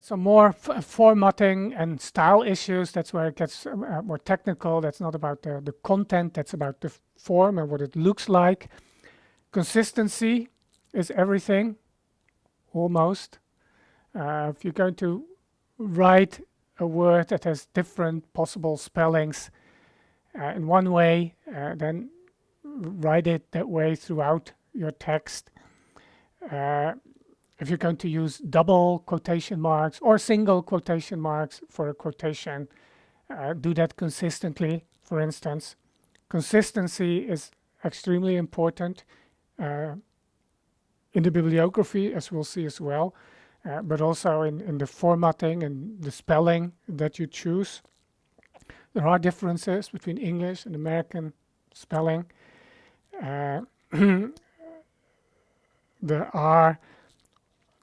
some more formatting and style issues. That's where it gets more technical. That's not about the content, that's about the form and what it looks like. Consistency is everything, almost. If you're going to write a word that has different possible spellings in one way, then write it that way throughout your text. If you're going to use double quotation marks or single quotation marks for a quotation, do that consistently, for instance. Consistency is extremely important in the bibliography, as we'll see as well, but also in the formatting and the spelling that you choose. There are differences between English and American spelling.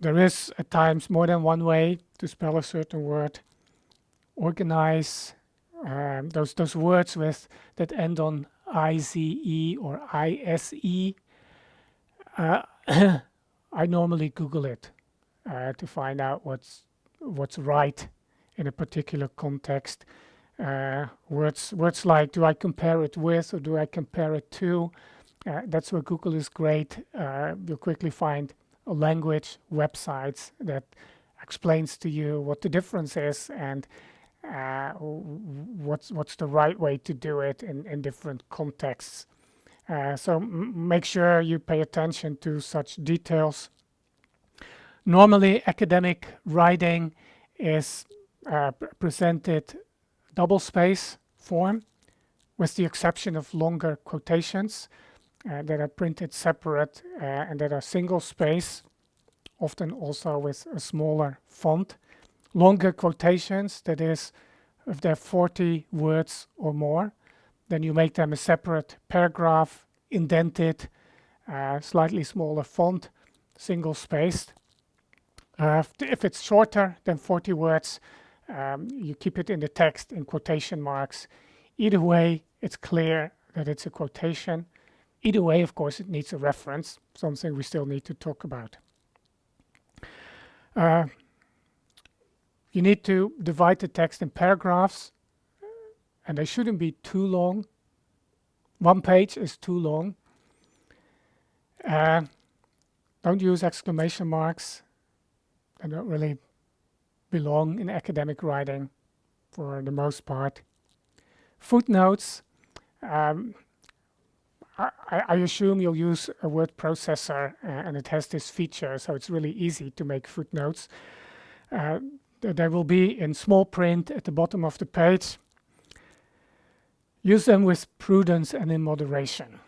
There is at times more than one way to spell a certain word. Organize those words that end on IZE or ISE. I normally Google it to find out what's right in a particular context. Words like, do I compare it with or do I compare it to? That's where Google is great. You'll quickly find a language websites that explains to you what the difference is and what's the right way to do it in different contexts. So make sure you pay attention to such details. Normally, academic writing is presented double space form, with the exception of longer quotations that are printed separate and that are single space, often also with a smaller font. Longer quotations, that is, if they're 40 words or more, then you make them a separate paragraph, indented, slightly smaller font, single spaced. If it's shorter than 40 words, you keep it in the text in quotation marks. Either way, it's clear that it's a quotation. Either way, of course, it needs a reference, something we still need to talk about. You need to divide the text in paragraphs, and they shouldn't be too long. One page is too long. Don't use exclamation marks. They don't really belong in academic writing for the most part. Footnotes. I assume you'll use a word processor and it has this feature, so it's really easy to make footnotes. They will be in small print at the bottom of the page. Use them with prudence and in moderation.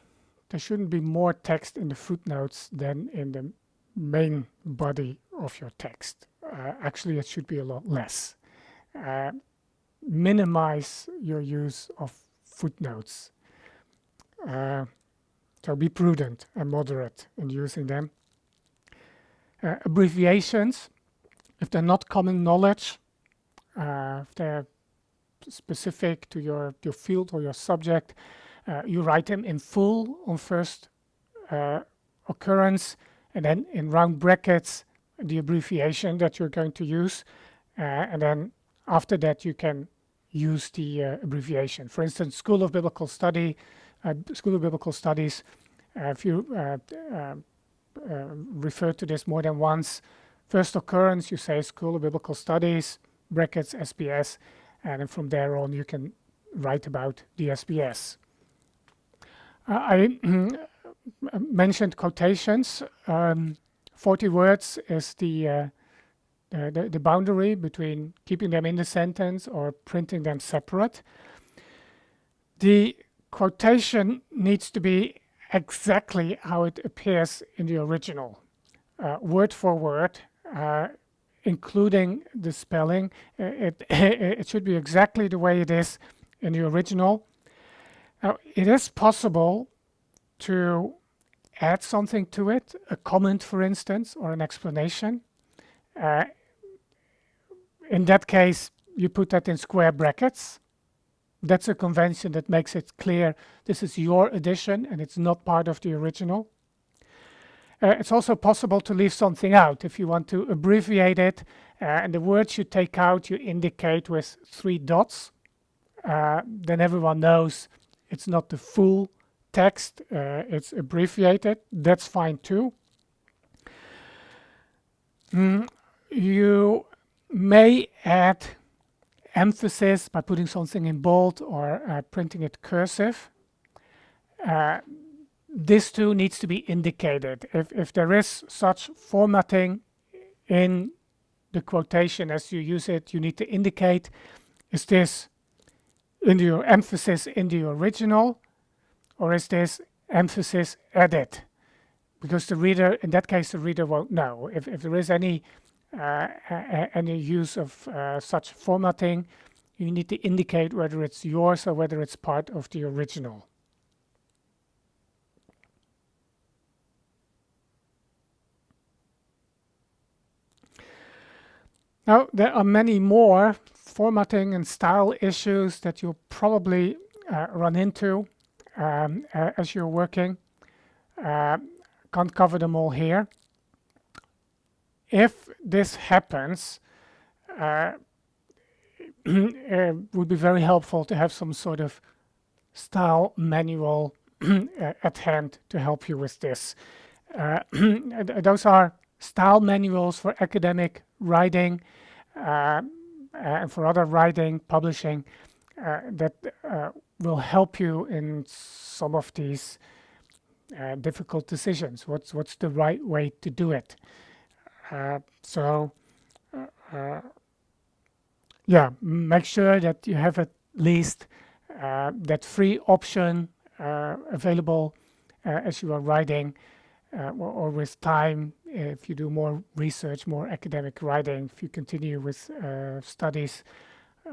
There shouldn't be more text in the footnotes than in the main body of your text. Actually, it should be a lot less. Minimize your use of footnotes. So be prudent and moderate in using them. Abbreviations, if they're not common knowledge, if they're specific to your field or your subject, you write them in full on first occurrence, and then in round brackets the abbreviation that you're going to use, and then after that you can use the abbreviation. For instance, School of Biblical Studies, if you refer to this more than once, first occurrence you say School of Biblical Studies, brackets SBS, and then from there on you can write about the SBS. I mentioned quotations. 40 words is the boundary between keeping them in the sentence or printing them separate. The quotation needs to be exactly how it appears in the original, word for word, including the spelling. It should be exactly the way it is in the original. Now, it is possible to add something to it, a comment, for instance, or an explanation. In that case, you put that in square brackets. That's a convention that makes it clear this is your edition and it's not part of the original. It's also possible to leave something out. If you want to abbreviate it And the words you take out, you indicate with 3 dots. Then everyone knows it's not the full text, it's abbreviated. That's fine too. You may add emphasis by putting something in bold or printing it cursive. This too needs to be indicated. If there is such formatting in the quotation as you use it, you need to indicate, is this in your emphasis in the original, or is this emphasis added? Because the reader, in that case, the reader won't know. If there is any use of such formatting, you need to indicate whether it's yours or whether it's part of the original. Now, there are many more formatting and style issues that you'll probably run into as you're working. Can't cover them all here. If this happens, it would be very helpful to have some sort of style manual at hand to help you with this. Those are style manuals for academic writing and for other writing, publishing, that will help you in some of these difficult decisions. What's the right way to do it? Yeah, make sure that you have at least that free option available as you are writing, or with time, if you do more research, more academic writing, if you continue with studies,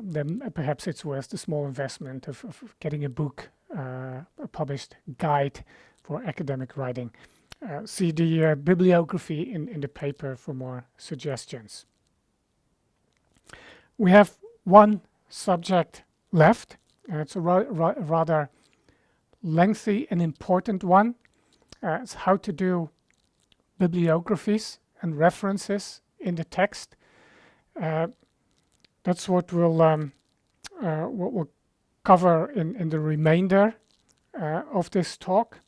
then perhaps it's worth the small investment of getting a book, a published guide for academic writing. See the bibliography in the paper for more suggestions. We have one subject left, and it's a rather lengthy and important one. It's how to do bibliographies and references in the text. That's what we'll cover in the remainder of this talk.